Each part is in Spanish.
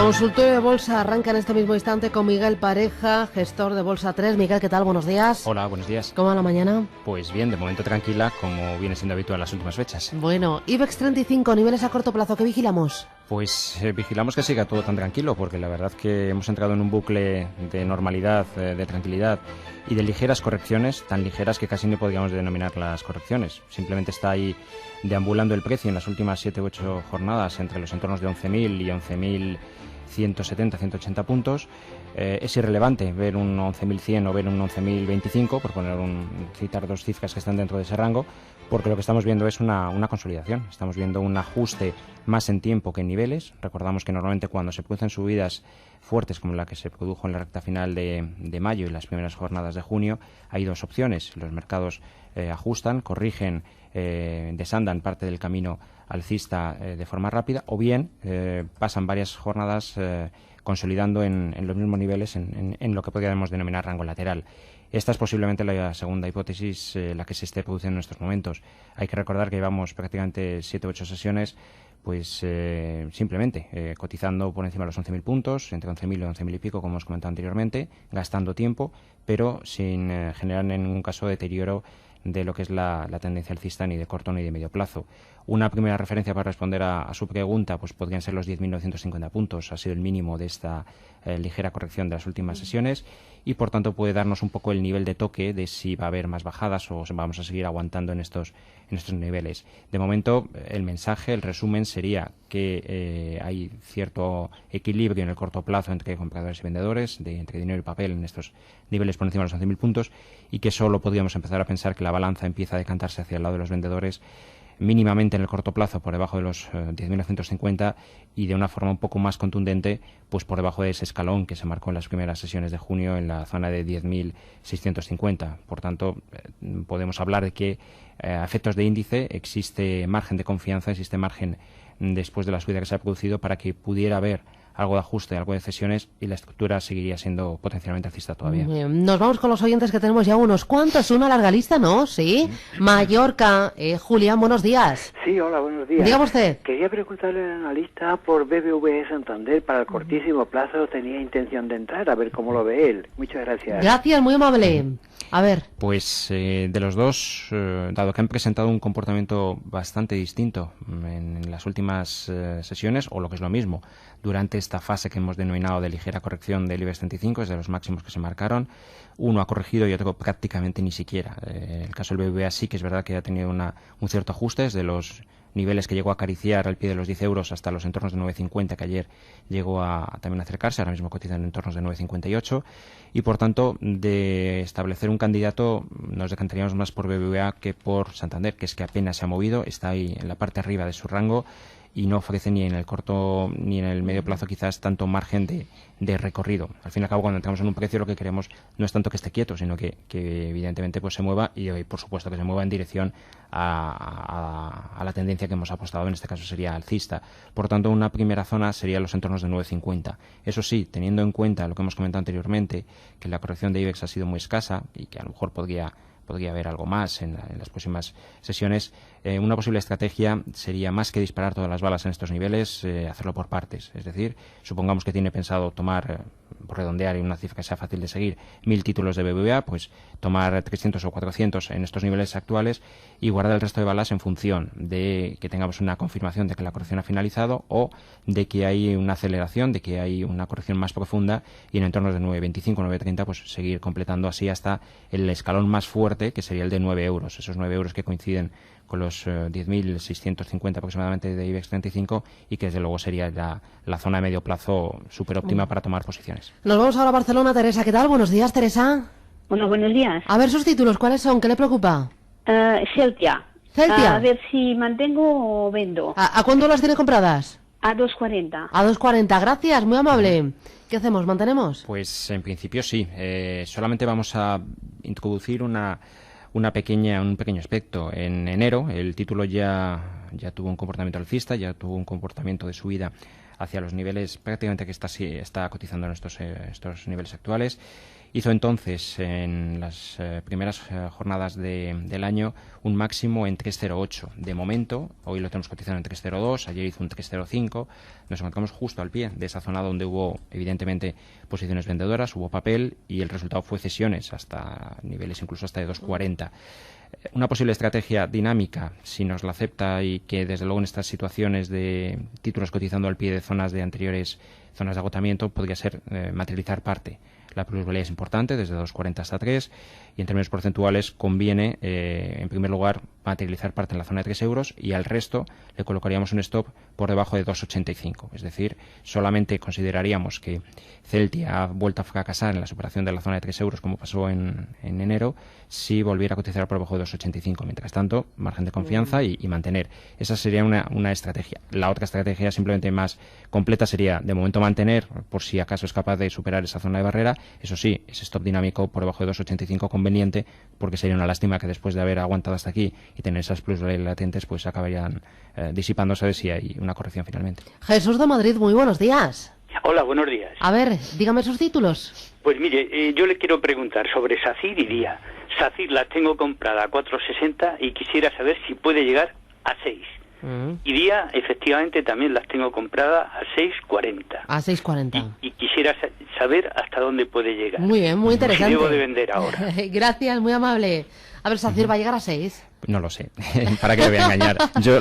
Consultorio de Bolsa arranca en este mismo instante con Miguel Pareja, gestor de Bolsa 3. Miguel, ¿qué tal? Buenos días. Hola, buenos días. ¿Cómo va la mañana? Pues bien, de momento tranquila, como viene siendo habitual en las últimas fechas. Bueno, IBEX 35, niveles a corto plazo, ¿qué vigilamos? Pues vigilamos que siga todo tan tranquilo, porque la verdad que hemos entrado en un bucle de normalidad, de tranquilidad y de ligeras correcciones, tan ligeras que casi no podríamos denominar las correcciones. Simplemente está ahí deambulando el precio en las últimas 7 u 8 jornadas entre los entornos de 11.000 y 11.170, 180 puntos. Es irrelevante ver un 11.100 o ver un 11.025, por citar dos cifras que están dentro de ese rango, porque lo que estamos viendo es una consolidación. Estamos viendo un ajuste más en tiempo que en niveles. Recordamos que normalmente cuando se producen subidas fuertes como la que se produjo en la recta final de mayo y las primeras jornadas de junio, hay dos opciones. Los mercados ajustan, corrigen, desandan parte del camino alcista de forma rápida, o bien pasan varias jornadas consolidando en los mismos niveles en lo que podríamos denominar rango lateral. Esta es posiblemente la segunda hipótesis, la que se esté produciendo en estos momentos. Hay que recordar que llevamos prácticamente 7 u 8 sesiones pues simplemente cotizando por encima de los 11.000 puntos, entre 11.000 y 11.000 y pico, como hemos comentado anteriormente, gastando tiempo, pero sin generar en ningún caso deterioro de lo que es la tendencia alcista ni de corto ni de medio plazo. Una primera referencia para responder a su pregunta pues podrían ser los 10.950 puntos. Ha sido el mínimo de esta ligera corrección de las últimas sesiones y por tanto puede darnos un poco el nivel de toque de si va a haber más bajadas o vamos a seguir aguantando en estos niveles. De momento el mensaje, el resumen sería que hay cierto equilibrio en el corto plazo entre compradores y vendedores, entre dinero y papel en estos niveles por encima de los 11.000 puntos, y que solo podríamos empezar a pensar que la balanza empieza a decantarse hacia el lado de los vendedores mínimamente en el corto plazo por debajo de los 10.950 y de una forma un poco más contundente pues por debajo de ese escalón que se marcó en las primeras sesiones de junio en la zona de 10.650. Por tanto, podemos hablar de que a efectos de índice existe margen de confianza, existe margen después de la subida que se ha producido para que pudiera haber algo de ajuste, algo de cesiones y la estructura seguiría siendo potencialmente alcista todavía. Nos vamos con los oyentes que tenemos ya unos cuantos, una larga lista, ¿no? Sí. Mallorca, Julián, buenos días. Sí, hola, buenos días. Dígame usted. Quería preguntarle al analista por BBVA Santander para el cortísimo plazo. Tenía intención de entrar, a ver cómo lo ve él. Muchas gracias. Gracias, muy amable. A ver. Pues de los dos, dado que han presentado un comportamiento bastante distinto en las últimas sesiones, o lo que es lo mismo, durante esta fase que hemos denominado de ligera corrección del IBEX 35, es de los máximos que se marcaron, uno ha corregido y otro prácticamente ni siquiera. El caso del BBVA sí que es verdad que ha tenido un cierto ajuste desde los niveles que llegó a acariciar al pie de los 10 euros hasta los entornos de 9,50 que ayer llegó a también acercarse, ahora mismo cotizan en entornos de 9,58 y por tanto de establecer un candidato nos decantaríamos más por BBVA que por Santander, que es que apenas se ha movido, está ahí en la parte arriba de su rango y no ofrece ni en el corto ni en el medio plazo quizás tanto margen de recorrido. Al fin y al cabo, cuando entramos en un precio lo que queremos no es tanto que esté quieto, sino que evidentemente pues se mueva y por supuesto que se mueva en dirección a la tendencia que hemos apostado, en este caso sería alcista. Por tanto, una primera zona sería los entornos de 9,50. Eso sí, teniendo en cuenta lo que hemos comentado anteriormente, que la corrección de IBEX ha sido muy escasa y que a lo mejor podría haber algo más en las próximas sesiones, una posible estrategia sería, más que disparar todas las balas en estos niveles, hacerlo por partes. Es decir, supongamos que tiene pensado tomar, por redondear en una cifra que sea fácil de seguir, 1.000 títulos de BBVA, pues tomar 300 o 400 en estos niveles actuales y guardar el resto de balas en función de que tengamos una confirmación de que la corrección ha finalizado o de que hay una aceleración, de que hay una corrección más profunda y en entornos de 9,25, 9,30 pues seguir completando así hasta el escalón más fuerte, que sería el de 9 euros. Esos 9 euros que coinciden con los 10.650 aproximadamente de IBEX 35 y que desde luego sería la zona de medio plazo súper óptima para tomar posiciones. Nos vamos ahora a Barcelona. Teresa, ¿qué tal? Buenos días, Teresa. Hola, buenos días. A ver sus títulos, ¿cuáles son? ¿Qué le preocupa? Celtia. Celtia. A ver si mantengo o vendo. ¿A cuándo las tiene compradas? A 2,40. A 2,40, gracias, muy amable. ¿Qué hacemos? ¿Mantenemos? Pues en principio sí. Solamente vamos a introducir un pequeño aspecto. En enero el título ya tuvo un comportamiento alcista, ya tuvo un comportamiento de subida hacia los niveles prácticamente que está cotizando en estos niveles actuales Hizo entonces, en las primeras jornadas del año, un máximo en 3,08. De momento, hoy lo tenemos cotizado en 3,02, ayer hizo un 3,05. Nos encontramos justo al pie de esa zona donde hubo, evidentemente, posiciones vendedoras, hubo papel y el resultado fue cesiones hasta niveles incluso hasta de 2,40. Una posible estrategia dinámica, si nos la acepta, y que desde luego en estas situaciones de títulos cotizando al pie de zonas de anteriores zonas de agotamiento, podría ser materializar parte. La plusvalía es importante, desde 2,40 hasta 3, y en términos porcentuales conviene, en primer lugar, materializar parte en la zona de 3 euros y al resto le colocaríamos un stop por debajo de 2,85. Es decir, solamente consideraríamos que Celtia ha vuelto a fracasar en la superación de la zona de 3 euros, como pasó en enero, si volviera a cotizar por debajo de 2,85. Mientras tanto, margen de confianza y mantener. Esa sería una estrategia. La otra estrategia, simplemente más completa, sería de momento mantener, por si acaso es capaz de superar esa zona de barrera. Eso sí, ese stop dinámico por debajo de 2,85 conveniente, porque sería una lástima que después de haber aguantado hasta aquí y tener esas plusvalías latentes, pues acabarían disipándose si hay una corrección finalmente. Jesús de Madrid, muy buenos días. Hola, buenos días. A ver, dígame esos títulos. Pues mire, yo le quiero preguntar sobre SACIR y Día. SACIR las tengo comprada a 4,60 y quisiera saber si puede llegar a 6. Y Día, efectivamente, también las tengo compradas a 6,40. A 6,40. Y quisiera saber hasta dónde puede llegar. Muy bien, muy interesante. Si debo de vender ahora. Gracias, muy amable. A ver, SACIR va a llegar a 6. No lo sé. ¿Para qué le voy a engañar?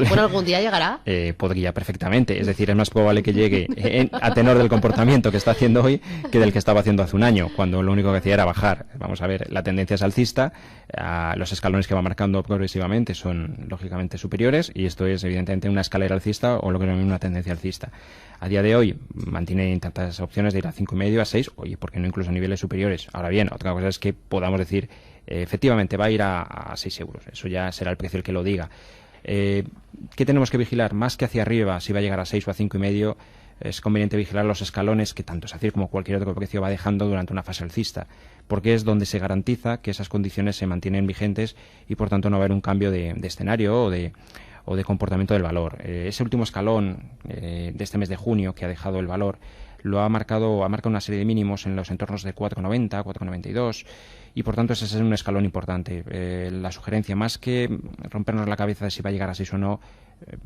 Bueno, ¿algún día llegará? Podría perfectamente. Es decir, es más probable que llegue a tenor del comportamiento que está haciendo hoy que del que estaba haciendo hace un año, cuando lo único que hacía era bajar. Vamos a ver, la tendencia es alcista. Los escalones que va marcando progresivamente son, lógicamente, superiores y esto es, evidentemente, una escalera alcista o lo que es una tendencia alcista. A día de hoy mantiene tantas opciones de ir a 5,5, a 6, oye, ¿por qué no incluso a niveles superiores? Ahora bien, otra cosa es que podamos decir efectivamente va a ir a 6 euros. Eso ya será el precio el que lo diga. ¿Qué tenemos que vigilar? Más que hacia arriba, si va a llegar a 6 o a 5,5, es conveniente vigilar los escalones que tanto SACIR como cualquier otro precio va dejando durante una fase alcista, porque es donde se garantiza que esas condiciones se mantienen vigentes y por tanto no va a haber un cambio de escenario o de comportamiento del valor. Ese último escalón de este mes de junio que ha dejado el valor ha marcado una serie de mínimos en los entornos de 4,90, 4,92 y por tanto ese es un escalón importante. La sugerencia, más que rompernos la cabeza de si va a llegar a 6 o no,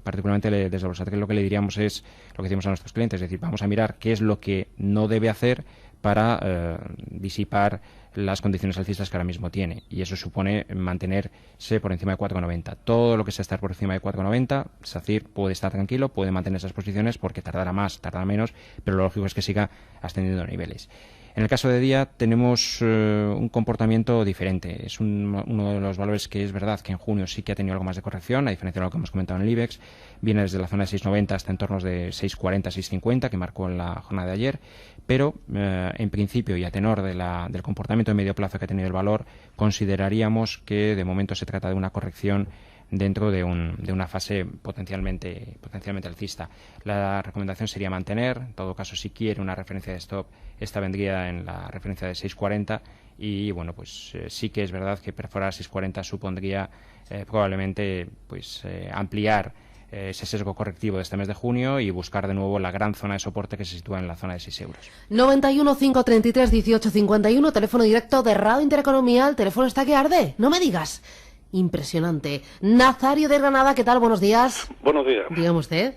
particularmente desde los ATC lo que le diríamos es lo que decimos a nuestros clientes, es decir, vamos a mirar qué es lo que no debe hacer para disipar las condiciones alcistas que ahora mismo tiene, y eso supone mantenerse por encima de 4,90. Todo lo que sea estar por encima de 4,90, SACIR puede estar tranquilo, puede mantener esas posiciones porque tardará más, tardará menos, pero lo lógico es que siga ascendiendo niveles. En el caso de Día tenemos un comportamiento diferente. Es uno de los valores que es verdad que en junio sí que ha tenido algo más de corrección, a diferencia de lo que hemos comentado en el IBEX. Viene desde la zona de 6,90 hasta entornos de 6,40, 6,50 que marcó en la jornada de ayer, pero en principio y a tenor del comportamiento de medio plazo que ha tenido el valor, consideraríamos que de momento se trata de una corrección dentro de una fase potencialmente alcista. La recomendación sería mantener, en todo caso si quiere una referencia de stop, esta vendría en la referencia de 6,40 y bueno, pues sí que es verdad que perforar 6,40 supondría probablemente ampliar ese sesgo correctivo de este mes de junio y buscar de nuevo la gran zona de soporte que se sitúa en la zona de 6 euros. 91 533 18 51, teléfono directo de Radio Intereconomía. El teléfono está que arde, no me digas. Impresionante. Nazario de Granada, ¿qué tal? Buenos días. Buenos días. Dígame usted.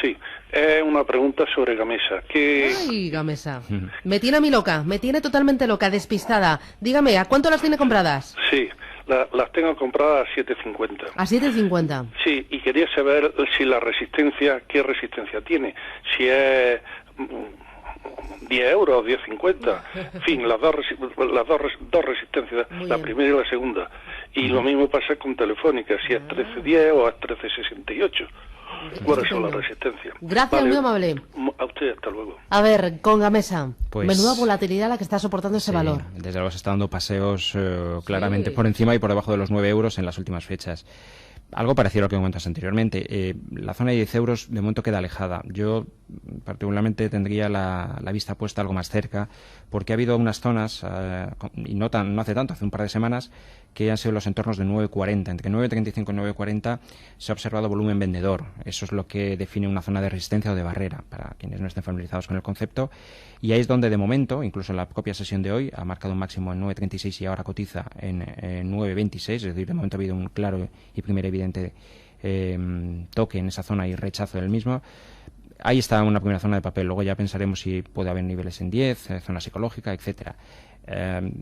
Sí, es una pregunta sobre Gamesa. Ay, Gamesa. Me tiene a mí loca, me tiene totalmente loca, despistada. Dígame, ¿a cuánto las tiene compradas? Sí, las tengo compradas a 7,50. A 7,50. Sí, y quería saber si la resistencia, ¿qué resistencia tiene? Si es 10 euros, 10,50. En fin, las dos resistencias, la primera y la segunda. Y lo mismo pasa con Telefónica, si es 13,10 o es 13,68. ¿Cuáles son las resistencias? Gracias, muy amable. A usted, hasta luego. A ver, con Gamesa, pues, menuda volatilidad la que está soportando ese valor. Desde luego se está dando paseos claramente por encima y por debajo de los 9 euros en las últimas fechas. Algo parecido a lo que comentas anteriormente. La zona de 10 euros de momento queda alejada. Yo particularmente tendría la vista puesta algo más cerca, porque ha habido unas zonas, y no hace tanto, hace un par de semanas, que han sido los entornos de 9,40. Entre 9,35 y 9,40 se ha observado volumen vendedor. Eso es lo que define una zona de resistencia o de barrera, para quienes no estén familiarizados con el concepto. Y ahí es donde, de momento, incluso en la propia sesión de hoy, ha marcado un máximo en 9,36 y ahora cotiza en 9,26. Es decir, de momento ha habido un claro y primer evidente toque en esa zona y rechazo del mismo. Ahí está una primera zona de papel. Luego ya pensaremos si puede haber niveles en 10, zona psicológica, etcétera.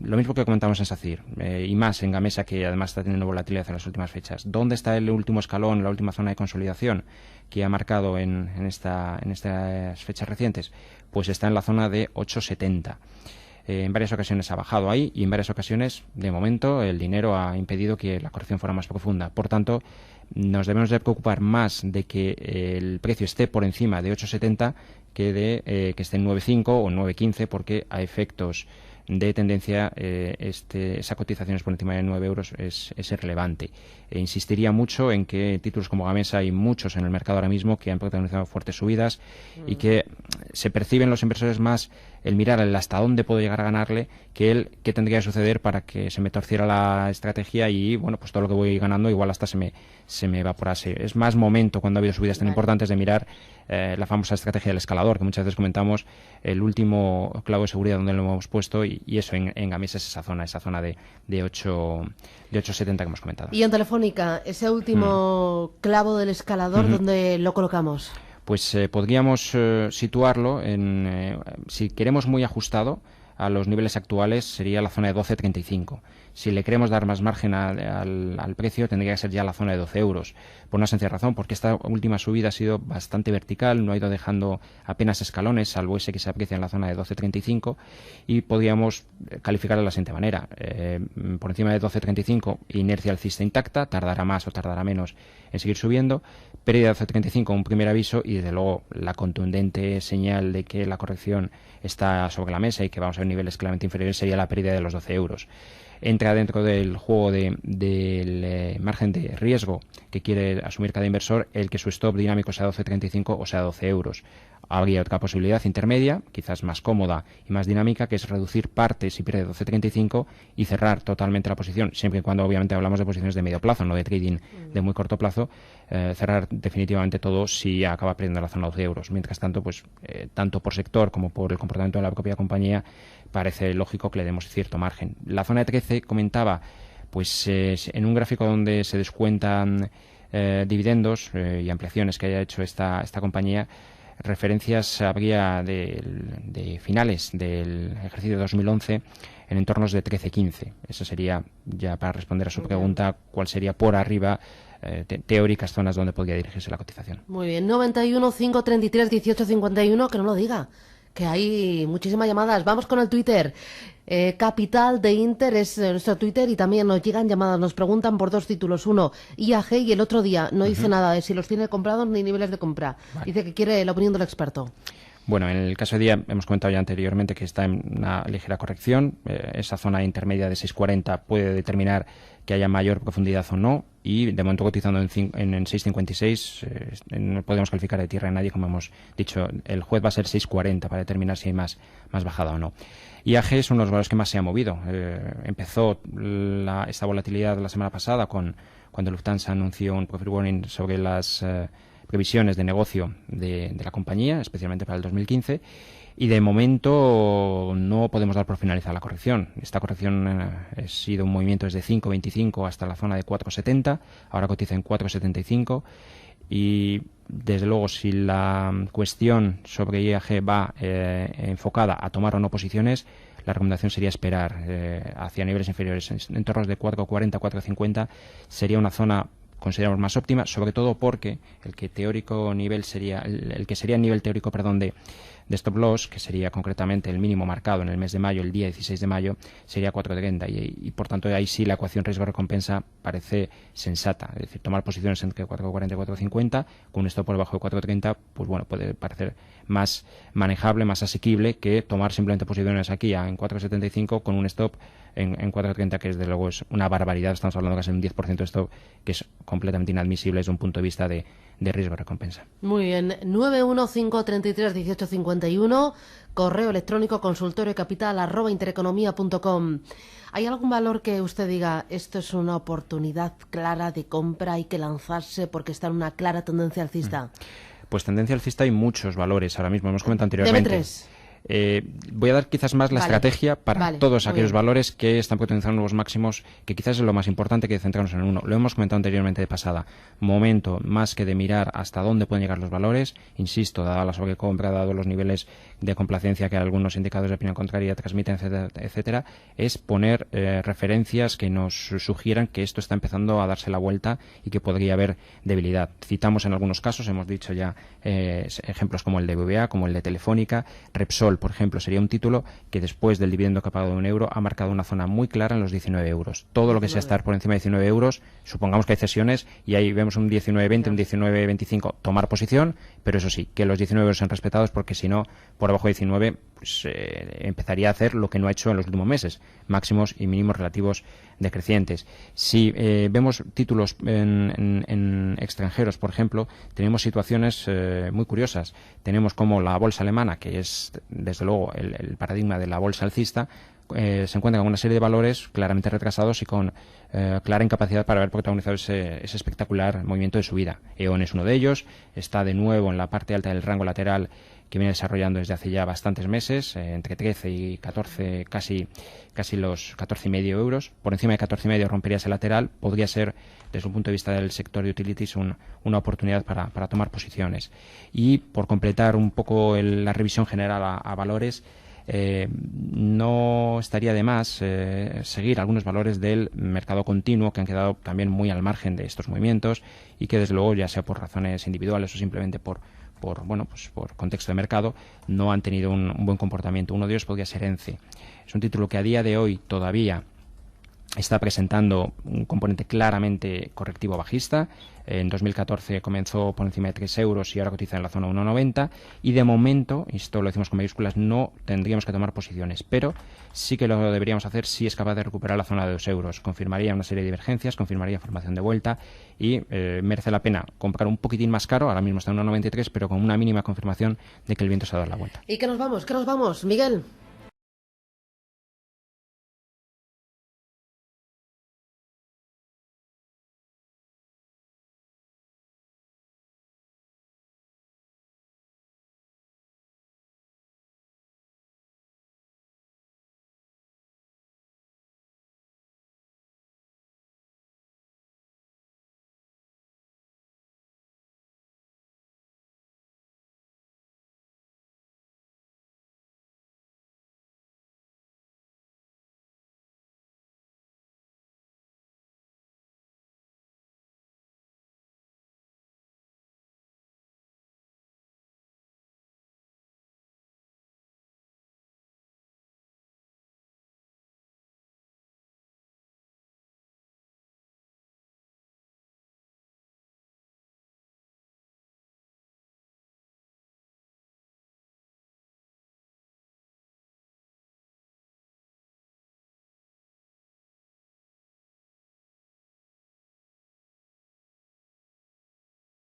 Lo mismo que comentamos en SACIR, y más en Gamesa, que además está teniendo volatilidad en las últimas fechas. ¿Dónde está el último escalón, la última zona de consolidación que ha marcado en estas fechas recientes? Pues está en la zona de 8,70. En varias ocasiones ha bajado ahí y en varias ocasiones, de momento, el dinero ha impedido que la corrección fuera más profunda. Por tanto, nos debemos de preocupar más de que el precio esté por encima de 8,70 que de que esté en 9,5 o 9,15, porque a efectos de tendencia esa cotización por encima de 9 euros es irrelevante. Insistiría mucho en que títulos como Gamesa hay muchos en el mercado ahora mismo que han protagonizado fuertes subidas y que se perciben los inversores más el mirar el hasta dónde puedo llegar a ganarle que el qué tendría que suceder para que se me torciera la estrategia y bueno, pues todo lo que voy ganando igual hasta se me evaporase. Es más momento, cuando ha habido subidas tan importantes, de mirar la famosa estrategia del escalador, que muchas veces comentamos, el último clavo de seguridad donde lo hemos puesto, y eso en Gamesa es esa zona de 8,70 que hemos comentado. Y en Telefónica, ese último clavo del escalador, ¿dónde lo colocamos? Pues podríamos situarlo si queremos muy ajustado a los niveles actuales, sería la zona de 12,35. Si le queremos dar más margen al precio, tendría que ser ya la zona de 12 euros. Por una sencilla razón, porque esta última subida ha sido bastante vertical, no ha ido dejando apenas escalones, salvo ese que se aprecia en la zona de 12,35, y podríamos calificarla de la siguiente manera. Por encima de 12,35, inercia alcista intacta, tardará más o tardará menos en seguir subiendo. Pérdida de 12,35, un primer aviso, y desde luego la contundente señal de que la corrección está sobre la mesa y que vamos a ver niveles claramente inferiores sería la pérdida de los 12 euros. Entra dentro del juego del margen de riesgo que quiere asumir cada inversor el que su stop dinámico sea 12,35 o sea 12 euros. Habría otra posibilidad intermedia, quizás más cómoda y más dinámica, que es reducir parte si pierde 12,35 y cerrar totalmente la posición, siempre y cuando obviamente hablamos de posiciones de medio plazo, no de trading de muy corto plazo, cerrar definitivamente todo si acaba perdiendo la zona de 12 euros. Mientras tanto, pues tanto por sector como por el comportamiento de la propia compañía, parece lógico que le demos cierto margen. La zona de 13 comentaba, pues en un gráfico donde se descuentan dividendos y ampliaciones que haya hecho esta compañía, referencias habría de finales del ejercicio de 2011 en entornos de 13-15. Eso sería, ya para responder a su pregunta, cuál sería por arriba teóricas zonas donde podría dirigirse la cotización. Muy bien, 91 533 18 51, que no lo diga, que hay muchísimas llamadas. Vamos con el Twitter. Capital de Inter es nuestro Twitter y también nos llegan llamadas, nos preguntan por dos títulos, uno IAG y el otro día no dice nada de si los tiene comprados ni niveles de compra. Vale. Dice que quiere la opinión del experto. Bueno, en el caso de día hemos comentado ya anteriormente que está en una ligera corrección. Esa zona intermedia de 6,40 puede determinar que haya mayor profundidad o no, y de momento cotizando en 6,56 no podemos calificar de tierra de nadie, como hemos dicho. El juez va a ser 6,40 para determinar si hay más bajada o no. IAG es uno de los valores que más se ha movido. Empezó esta volatilidad la semana pasada cuando Lufthansa anunció un profit warning sobre las previsiones de negocio de la compañía, especialmente para el 2015, y de momento no podemos dar por finalizada la corrección. Esta corrección ha sido un movimiento desde 5,25 hasta la zona de 4,70, ahora cotiza en 4,75, y desde luego si la cuestión sobre IAG va enfocada a tomar o no posiciones, la recomendación sería esperar hacia niveles inferiores. En tornos de 4,40, 4,50 sería una zona consideramos más óptima, sobre todo porque el que sería el nivel teórico, de stop loss, que sería concretamente el mínimo marcado en el mes de mayo, el día 16 de mayo, sería 4.30 y por tanto ahí sí la ecuación riesgo-recompensa parece sensata. Es decir, tomar posiciones entre 4.40 y 4.50 con un stop por debajo de 4.30, pues bueno, puede parecer más manejable, más asequible que tomar simplemente posiciones aquí en 4.75 con un stop en 4.30, que desde luego es una barbaridad. Estamos hablando casi de un 10% de stop, que es completamente inadmisible desde un punto de vista de riesgo-recompensa. Muy bien, 915331851, correo electrónico consultoriocapital@intereconomia.com. ¿Hay algún valor que usted diga, esto es una oportunidad clara de compra, hay que lanzarse porque está en una clara tendencia alcista? Pues tendencia alcista hay muchos valores ahora mismo, hemos comentado anteriormente. Deme 3. Voy a dar quizás más la estrategia para todos aquellos valores que están potenciando nuevos máximos, que quizás es lo más importante que centrarnos en uno. Lo hemos comentado anteriormente de pasada. Momento más que de mirar hasta dónde pueden llegar los valores, insisto, dada la sobrecompra, dado los niveles de complacencia que algunos indicadores de opinión contraria transmiten, etcétera, etcétera, es poner referencias que nos sugieran que esto está empezando a darse la vuelta y que podría haber debilidad. Citamos en algunos casos, hemos dicho ya ejemplos como el de BBVA, como el de Telefónica. Repsol, por ejemplo, sería un título que después del dividendo que ha pagado de €1 ha marcado una zona muy clara en los 19 euros. Todo lo que sea estar por encima de 19 euros, supongamos que hay cesiones y ahí vemos un 19,20, un 19,25, tomar posición, pero eso sí, que los 19 euros sean respetados, porque si no, por debajo de 19, pues empezaría a hacer lo que no ha hecho en los últimos meses, máximos y mínimos relativos decrecientes. Si vemos títulos en extranjeros, por ejemplo, tenemos situaciones muy curiosas. Tenemos como la bolsa alemana, que es desde luego el paradigma de la bolsa alcista, se encuentra con una serie de valores claramente retrasados y con clara incapacidad para haber protagonizado ese espectacular movimiento de subida. E.ON es uno de ellos, está de nuevo en la parte alta del rango lateral que viene desarrollando desde hace ya bastantes meses, entre 13 y 14, casi los 14,5 euros. Por encima de 14,5 rompería ese lateral. Podría ser, desde un punto de vista del sector de utilities, una oportunidad para tomar posiciones. Y por completar un poco la revisión general a valores, no estaría de más seguir algunos valores del mercado continuo que han quedado también muy al margen de estos movimientos y que, desde luego, ya sea por razones individuales o simplemente por contexto de mercado, no han tenido un buen comportamiento. Uno de ellos podría ser ENCE. Es un título que a día de hoy todavía está presentando un componente claramente correctivo bajista. En 2014 comenzó por encima de 3 euros y ahora cotiza en la zona 1,90, y de momento, y esto lo decimos con mayúsculas, no tendríamos que tomar posiciones, pero sí que lo deberíamos hacer si es capaz de recuperar la zona de 2 euros. Confirmaría una serie de divergencias, confirmaría formación de vuelta y merece la pena comprar un poquitín más caro. Ahora mismo está en 1,93, pero con una mínima confirmación de que el viento se ha dado la vuelta. ¿Y qué nos vamos, Miguel?